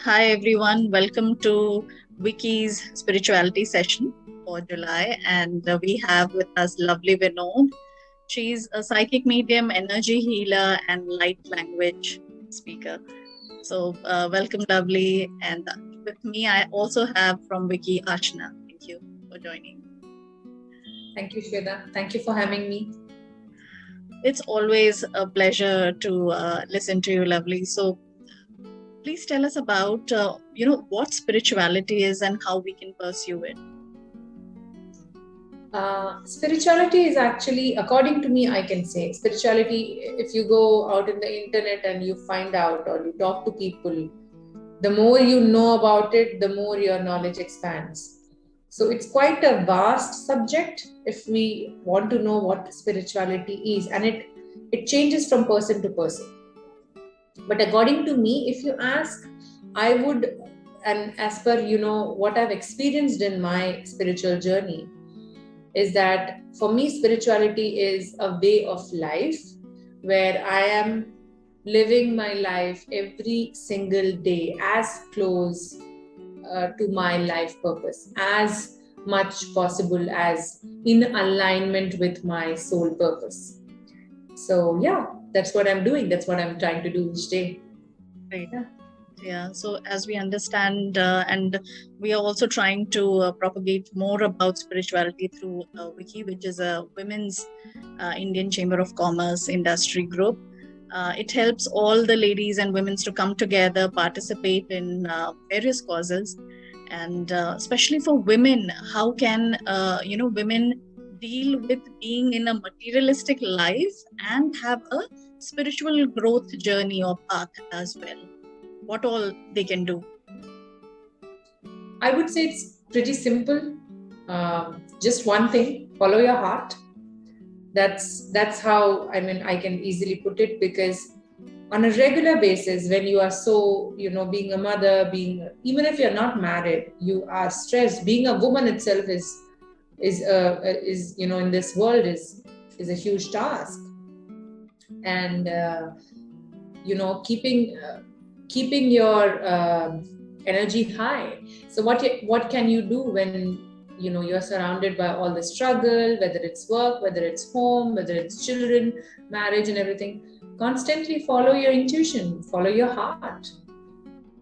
Hi everyone, welcome to WICCI's Spirituality session for July, and we have with us Lovely Vinod. She's a psychic medium, energy healer, and light language speaker. So, welcome, Lovely. And with me, I also have from WICCI Ashna. Thank you for joining. Thank you, Shweta. Thank you for having me. It's always a pleasure to listen to you, Lovely. So, please tell us about what spirituality is and how we can pursue it. Spirituality is actually, according to me, I can say spirituality, if you go out in the internet and you find out or you talk to people, the more you know about it, the more your knowledge expands. So it's quite a vast subject if we want to know what spirituality is, and it changes from person to person. But according to me, if you ask, I would, and as per what I've experienced in my spiritual journey, is that for me, spirituality is a way of life where I am living my life every single day as close to my life purpose, as much possible as in alignment with my soul purpose. So, yeah, that's what I'm doing. That's what I'm trying to do each day. Right. Yeah. So as we understand, and we are also trying to propagate more about spirituality through WICCI, which is a women's Indian Chamber of Commerce industry group. It helps all the ladies and women to come together, participate in various causes, and especially for women, how can women deal with being in a materialistic life and have a spiritual growth journey or path as well? What all they can do? I would say it's pretty simple. Just one thing: follow your heart. That's how I can easily put it, because on a regular basis, when you are so being a mother, being, even if you're not married, you are stressed. Being a woman itself is in this world is a huge task, and keeping your energy high. So what can you do when you're surrounded by all the struggle, whether it's work, whether it's home, whether it's children, marriage, and everything? Constantly follow your intuition, follow your heart.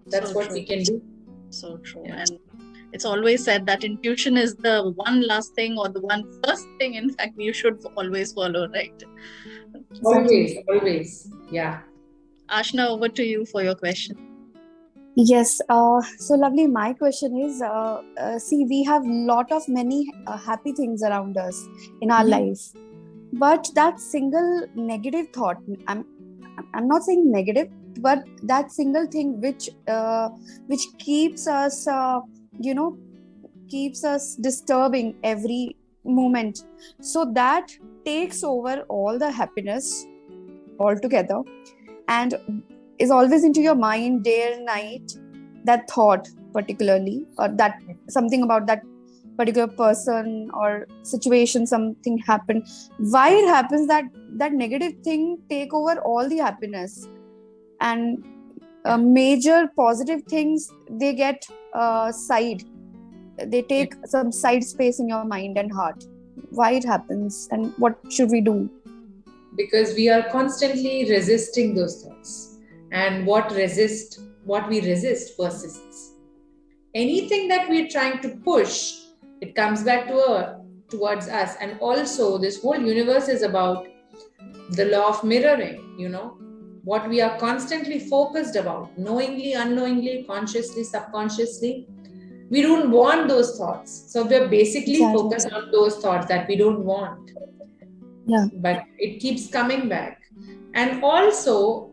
That's So what true. we can do. So true. Yeah. And it's always said that intuition is the one last thing or the one first thing, in fact, you should always follow, right? Always. Yeah. Ashna, over to you for your question. Yes, so Lovely. My question is, see, we have many happy things around us in our life, but that single negative thought, I'm not saying negative, but that single thing which keeps us, keeps us disturbing every moment. So that takes over all the happiness altogether, and is always into your mind day and night, that thought particularly, or that something about that particular person or situation, something happened. Why it happens that negative thing take over all the happiness, and major positive things, they get they take some side space in your mind and heart. Why it happens, and what should we do? Because we are constantly resisting those thoughts, and what we resist persists. Anything that we're trying to push, it comes back towards us. And also, this whole universe is about the law of mirroring. What we are constantly focused about, knowingly, unknowingly, consciously, subconsciously, we don't want those thoughts. So we're basically focused on those thoughts that we don't want. Yeah. But it keeps coming back. And also,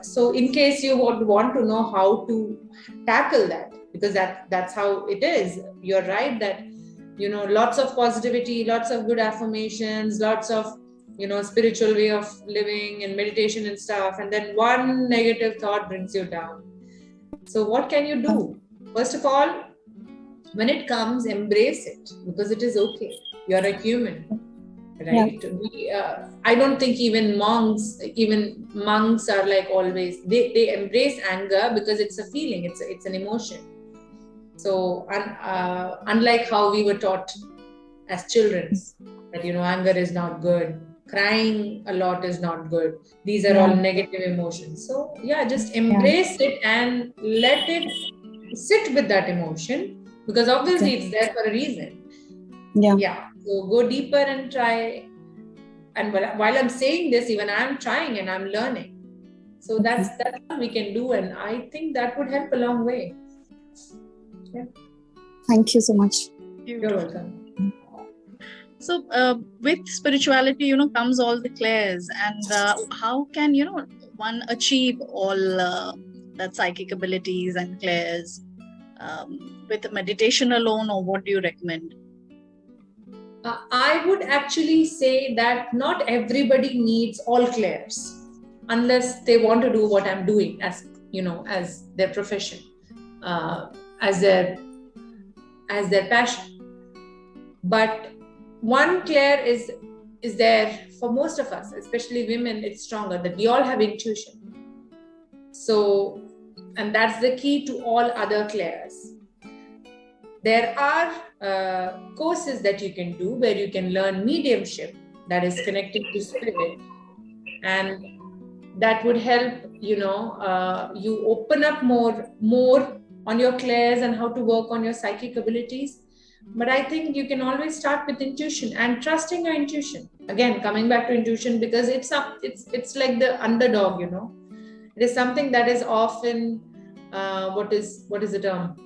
so in case you would want to know how to tackle that, because that's how it is. You're right that lots of positivity, lots of good affirmations, lots of spiritual way of living and meditation and stuff, and then one negative thought brings you down. So what can you do? First of all, when it comes, embrace it, because it is okay. You're a human. right? I don't think even monks are like always, they embrace anger because it's a feeling, it's an emotion. So unlike how we were taught as children, that anger is not good, crying a lot is not good, these are all negative emotions. So just embrace it and let it sit with that emotion, because obviously it's there for a reason. So go deeper and try. And while I'm saying this, even I'm trying and I'm learning. So that's what we can do, and I think that would help a long way. Thank you so much. You're welcome. So with spirituality, comes all the clairs, and how can one achieve all that psychic abilities and clairs with meditation alone, or what do you recommend? I would actually say that not everybody needs all clairs, unless they want to do what I'm doing as their profession, as their passion. But one clair is there for most of us, especially women. It's stronger, that we all have intuition. So, and that's the key to all other clairs. There are courses that you can do where you can learn mediumship, that is connecting to spirit, and that would help you open up more on your clairs and how to work on your psychic abilities. But I think you can always start with intuition and trusting your intuition. Again, coming back to intuition, because it's like the underdog. It is something that is often what is the term?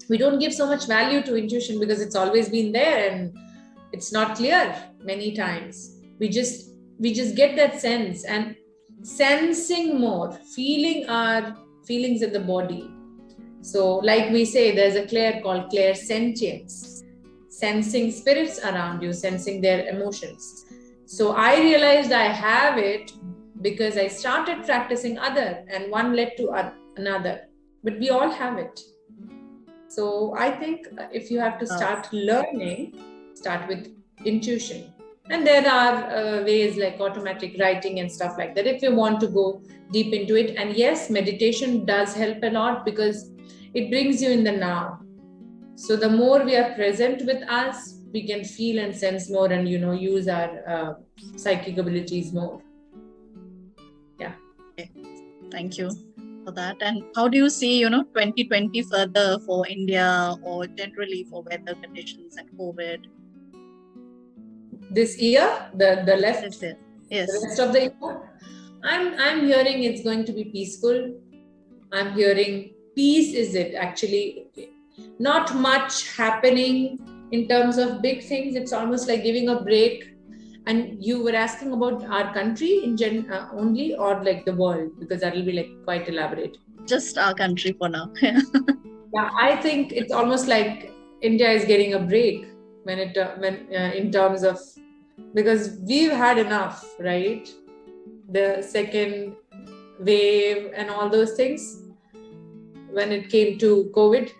We don't give so much value to intuition because it's always been there and it's not clear many times. We just get that sense, and sensing more, feeling our feelings in the body. So like we say, there's a clair called clairsentience, sensing spirits around you, sensing their emotions. So I realized I have it because I started practicing other, and one led to another. But we all have it. So I think if you have to start learning, start with intuition. And there are ways like automatic writing and stuff like that if you want to go deep into it. And yes, meditation does help a lot because it brings you in the now. So the more we are present with us, we can feel and sense more and, use our psychic abilities more. Yeah. Okay. Thank you for that. And how do you see, 2020 further for India, or generally for weather conditions and COVID? This year, the left, yes. The rest of the year, I'm hearing it's going to be peaceful. I'm hearing peace is it actually. Not much happening in terms of big things. It's almost like giving a break. And you were asking about our country in only, or like the world, because that will be like quite elaborate. Just our country for now. Yeah, I think it's almost like India is getting a break when in terms of, because we've had enough, right? The second wave and all those things when it came to COVID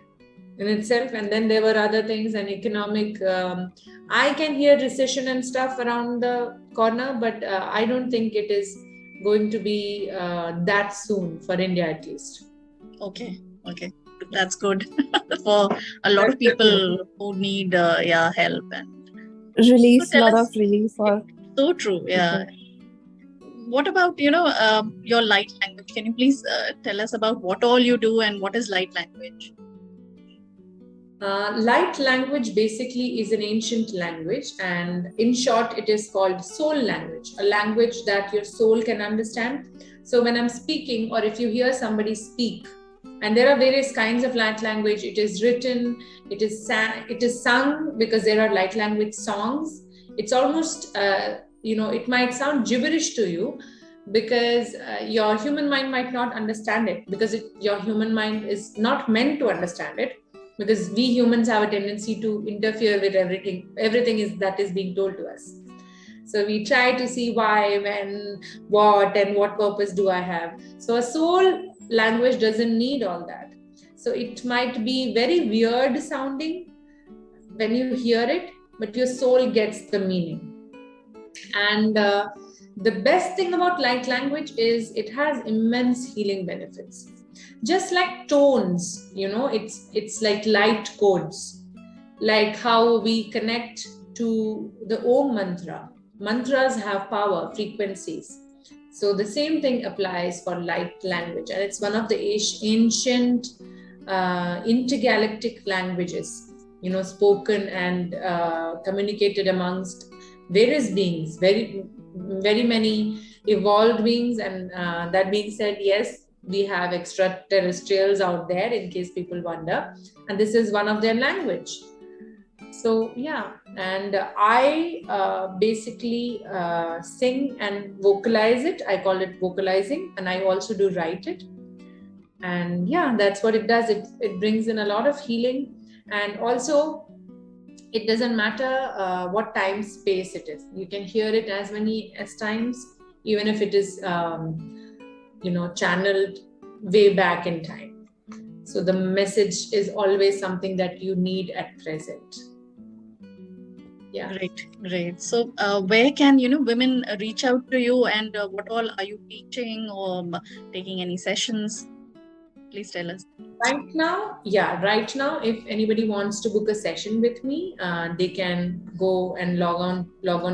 in itself, and then there were other things and economic. I can hear recession and stuff around the corner, but I don't think it is going to be that soon for India at least. Okay, that's good for a lot of people who need help and relief. A lot of relief for. So true. Yeah. What about your light language? Can you please tell us about what all you do and what is light language? Light language basically is an ancient language, and in short it is called soul language, a language that your soul can understand. So when I'm speaking, or if you hear somebody speak, and there are various kinds of light language, it is written, it is sung, because there are light language songs. It's almost it might sound gibberish to you because your human mind might not understand it, because your human mind is not meant to understand it. Because we humans have a tendency to interfere with everything that is being told to us. So we try to see why, when, what, and what purpose do I have. So a soul language doesn't need all that. So it might be very weird sounding when you hear it, but your soul gets the meaning. And the best thing about light language is it has immense healing benefits. Just like tones, it's like light codes, like how we connect to the Om mantra. Mantras have power, frequencies. So the same thing applies for light language, and it's one of the ancient intergalactic languages, spoken and communicated amongst various beings, very many evolved beings. And that being said, yes, we have extraterrestrials out there, in case people wonder, and this is one of their language. So yeah, and I basically sing and vocalize it. I call it vocalizing, and I also do write it. And yeah, that's what it does. It brings in a lot of healing, and also it doesn't matter what time space it is. You can hear it as many as times, even if it is channeled way back in time. So the message is always something that you need at present. Yeah. Great. So where can women reach out to you, and what all are you teaching or taking any sessions? Please tell us. Right now, if anybody wants to book a session with me, they can go and log on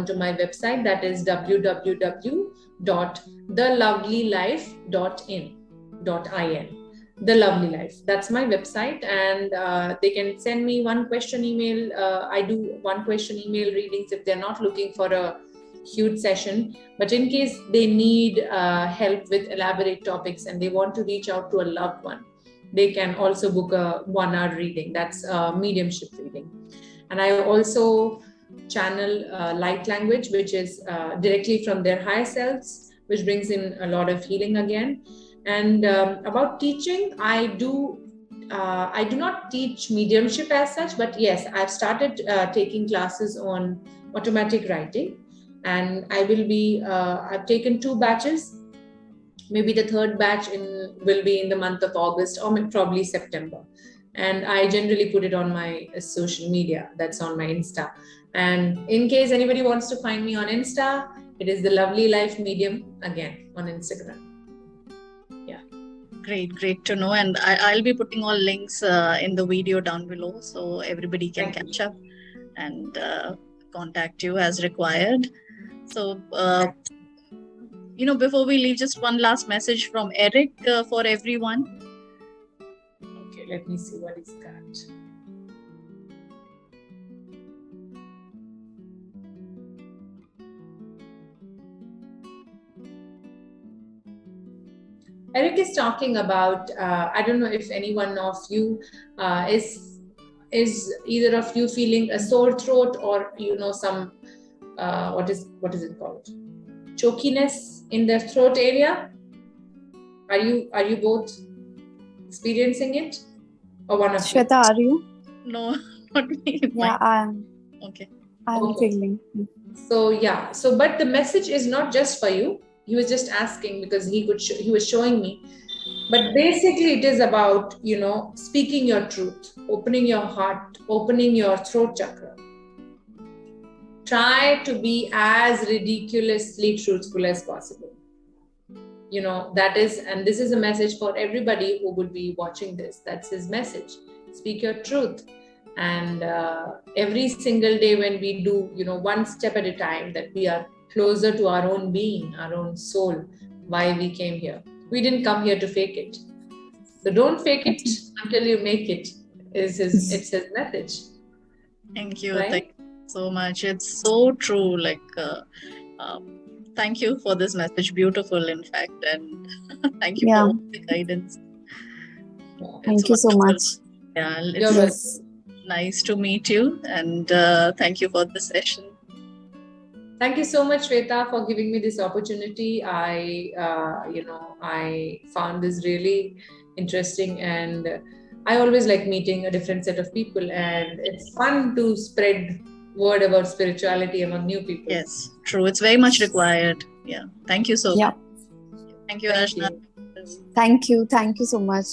to my website. That is www.thelovelylife.in. The Lovely Life. That's my website, and they can send me one question email. I do one question email readings if they're not looking for a huge session, but in case they need help with elaborate topics and they want to reach out to a loved one, they can also book a 1-hour reading. That's a mediumship reading. And I also channel light language, which is directly from their higher selves, which brings in a lot of healing again. And about teaching, I do not teach mediumship as such, but yes, I've started taking classes on automatic writing, and I will be I've taken 2 batches. Maybe the 3rd batch will be in the month of August, or probably September. And I generally put it on my social media. That's on my Insta. And in case anybody wants to find me on Insta, it is the Lovely Life Medium again on Instagram. Great to know. And I'll be putting all links in the video down below, so everybody can catch up and contact you as required. So, before we leave, just one last message from Eric for everyone. Okay, let me see what he's got. Eric is talking about, I don't know if any one of you is either of you feeling a sore throat, or some what is it called, chokiness in the throat area. Are you both experiencing it, or one of Shweta, you? are you? No, not me. Yeah, I am. Okay. I'm feeling. So but the message is not just for you. He was just asking because he was showing me. But basically it is about, speaking your truth, opening your heart, opening your throat chakra. Try to be as ridiculously truthful as possible. And this is a message for everybody who would be watching this. That's his message. Speak your truth. And every single day when we do, one step at a time, that we are closer to our own being, our own soul, why we came here. We didn't come here to fake it. So don't fake it until you make it. It's his message. Thank you. Right? Thank you so much. It's so true. Thank you for this message. Beautiful, in fact. And thank you for all the guidance. Thank you so much. Yeah, it's nice to meet you. And thank you for the session. Thank you so much, Shweta, for giving me this opportunity. I found this really interesting, and I always like meeting a different set of people, and it's fun to spread word about spirituality among new people. Yes, true. It's very much required. Yeah. Thank you so much. Yeah. Thank you, Ashna. Thank you so much.